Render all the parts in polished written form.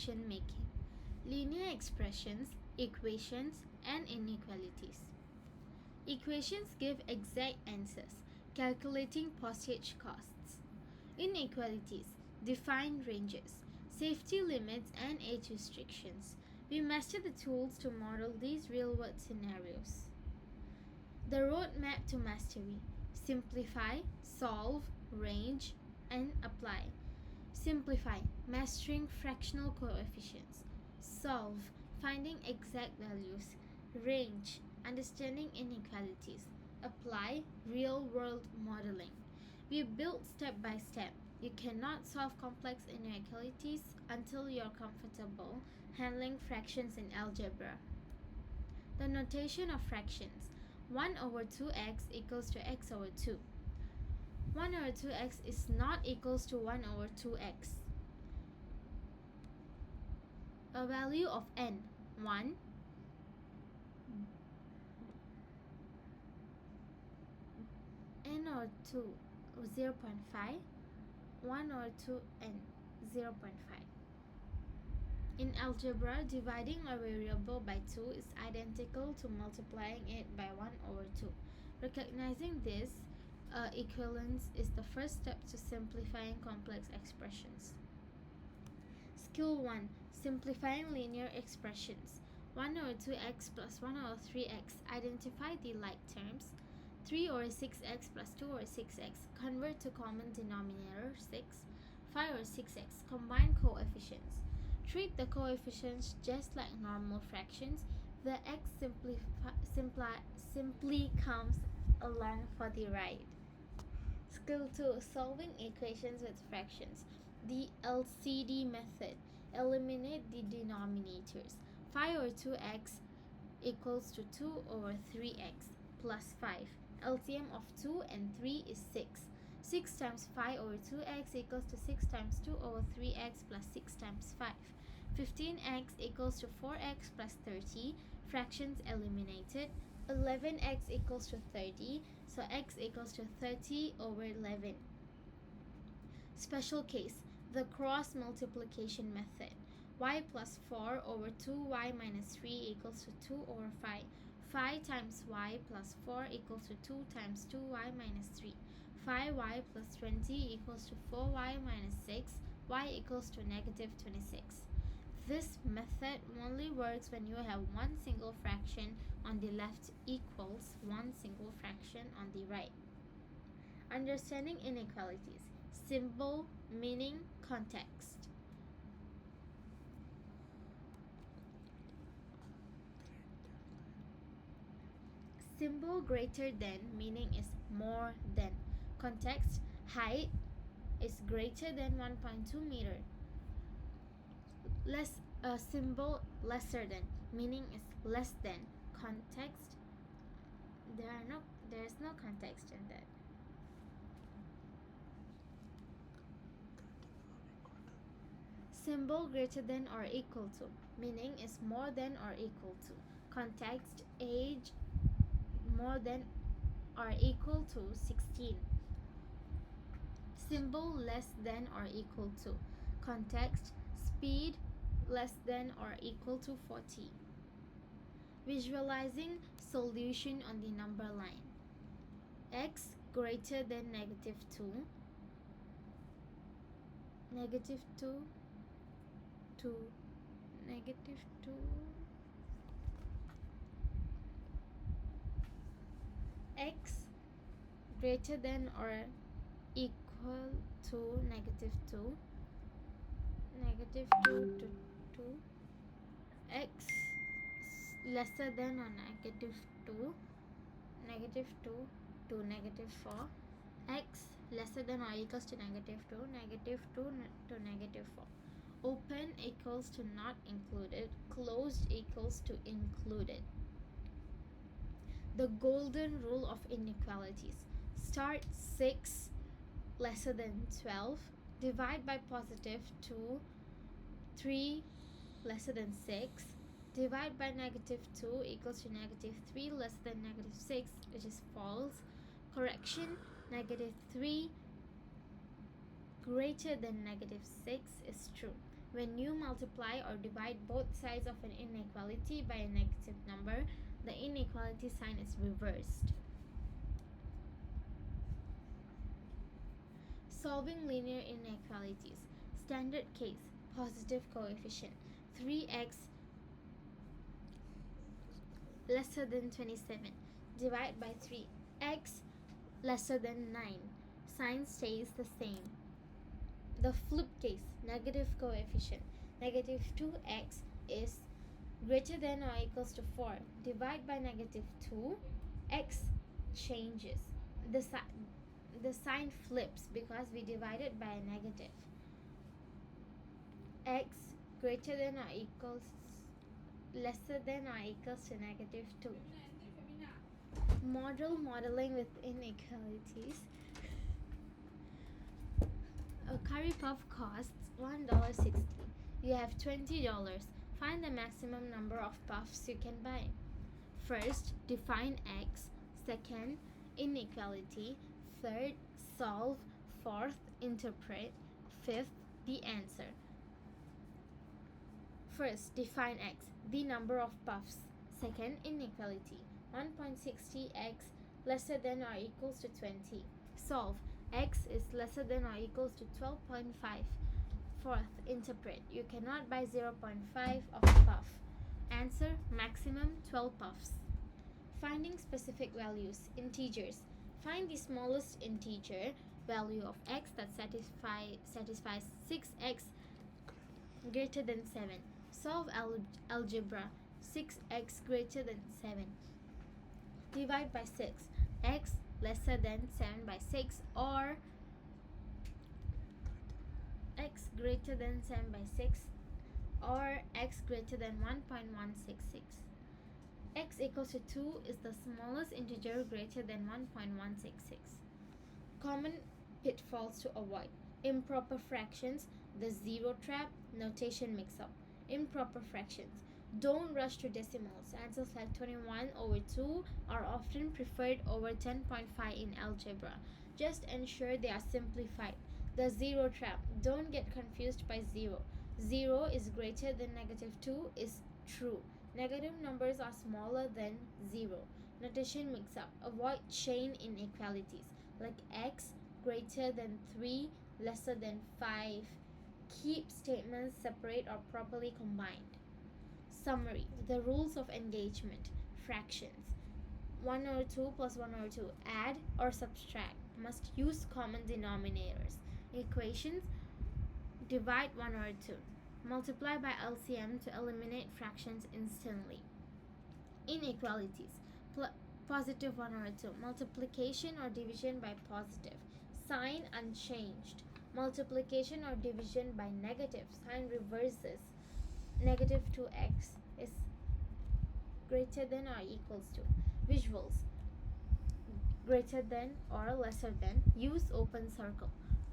decision making. Linear expressions, equations, and inequalities. Equations give exact answers, calculating postage costs. Inequalities define ranges, safety limits, and age restrictions. We master the tools to model these real-world scenarios. The roadmap to mastery: simplify, solve, range, and apply. Simplify, mastering fractional coefficients. Solve, finding exact values. Range, understanding inequalities. Apply, real world modeling. We build step by step. You cannot solve complex inequalities until you're comfortable handling fractions in algebra. The notation of fractions: 1 over 2x equals to x over 2. 1 over 2x is not equals to 1 over 2x. A value of n: 1, n over 2, 0.5, 1 over 2n, 0.5. In algebra, dividing a variable by 2 is identical to multiplying it by 1 over 2. Recognizing this equivalence is the first step to simplifying complex expressions. Skill 1. Simplifying linear expressions. 1 over 2x plus 1 over 3x. Identify the like terms. 3 over 6x plus 2 over 6x. Convert to common denominator 6. 5 over 6x. Combine coefficients. Treat the coefficients just like normal fractions. The x simply comes along for the ride. Skill 2. Solving equations with fractions. The LCD method. Eliminate the denominators. 5 over 2x equals to 2 over 3x plus 5. LCM of 2 and 3 is 6. 6 times 5 over 2x equals to 6 times 2 over 3x plus 6 times 5. 15x equals to 4x plus 30. Fractions eliminated. 11x equals to 30. So x equals to 30 over 11. Special case: the cross multiplication method. Y plus 4 over 2y minus 3 equals to 2 over 5. 5 times y plus 4 equals to 2 times 2y minus 3. 5y plus 20 equals to 4y minus 6. Y equals to negative 26. This method only works when you have one single fraction on the left equals one single fraction on the right. Understanding inequalities: symbol, meaning, context. Symbol greater than meaning is more than. Context: height is greater than 1.2 meter. Symbol lesser than meaning is less than. Context: there is no context in that. Symbol greater than or equal to meaning is more than or equal to. Context: age more than or equal to 16. Symbol less than or equal to. Context: speed less than or equal to 40. Visualizing solution on the number line. X greater than negative 2. Negative 2 to negative 2. X greater than or equal to negative 2. Negative 2 to 2. X lesser than or negative 2. Negative 2 to negative 4. X lesser than or equals to negative 2. Negative 2 to negative 4. Open equals to not included. Closed equals to included. The golden rule of inequalities: start 6 lesser than 12. Divide by positive 2. 3 lesser than 6. Divide by negative 2 equals to negative 3 less than negative 6, which is false. Correction: negative 3 greater than negative 6 is true. When you multiply or divide both sides of an inequality by a negative number, the inequality sign is reversed. Solving linear inequalities. Standard case, positive coefficient. 3x lesser than 27. Divide by 3. X lesser than 9. Sign stays the same. The flip case, negative coefficient. Negative 2x is greater than or equals to 4. Divide by negative 2. X changes. The sign flips because we divided by a negative. X greater than or equals lesser than or equals to negative 2. Modeling with inequalities. A curry puff costs $1.60. You have $20. Find the maximum number of puffs you can buy. First, define x. Second, inequality. Third, solve. Fourth, interpret. Fifth, the answer. First, define x, the number of puffs. Second, inequality. 1.60x lesser than or equals to 20. Solve. X is lesser than or equals to 12.5. Fourth, interpret. You cannot buy 0.5 of a puff. Answer, maximum 12 puffs. Finding specific values. Integers. Find the smallest integer value of x that satisfies 6x greater than 7. Solve algebra. 6x greater than 7. Divide by 6. X lesser than 7 by 6 or x greater than 7 by 6 or x greater than 1.166. X equals to 2 is the smallest integer greater than 1.166. Common pitfalls to avoid. Improper fractions, the zero trap, notation mix-up. Improper fractions. Don't rush to decimals. Answers like 21/2 are often preferred over 10.5 in algebra. Just ensure they are simplified. The zero trap. Don't get confused by 0. 0 is greater than negative 2 is true. Negative numbers are smaller than 0. Notation mix-up. Avoid chain inequalities like x greater than 3 lesser than 5. Keep statements separate or properly combined. Summary. The rules of engagement. Fractions. 1/2 plus 1/2. Add or subtract. Must use common denominators. Equations. Divide 1/2. Multiply by LCM to eliminate fractions instantly. Inequalities. Positive 1/2. Multiplication or division by positive. Sign unchanged. Multiplication or division by negative. Sign reverses. Negative 2x is greater than or equals to. Visuals. Greater than or lesser than. Use open circle.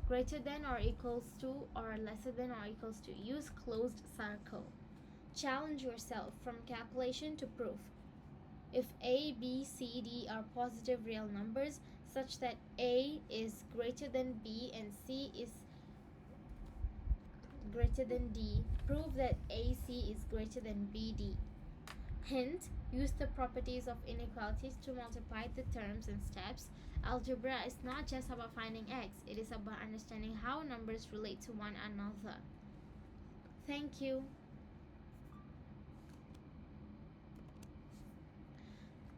Greater than or equals to or lesser than or equals to. Use closed circle. Challenge yourself from calculation to proof. If A, B, C, D are positive real numbers such that A is greater than B and C is greater than D, prove that AC is greater than BD. Hint, use the properties of inequalities to multiply the terms and steps. Algebra is not just about finding x, it is about understanding how numbers relate to one another. Thank you.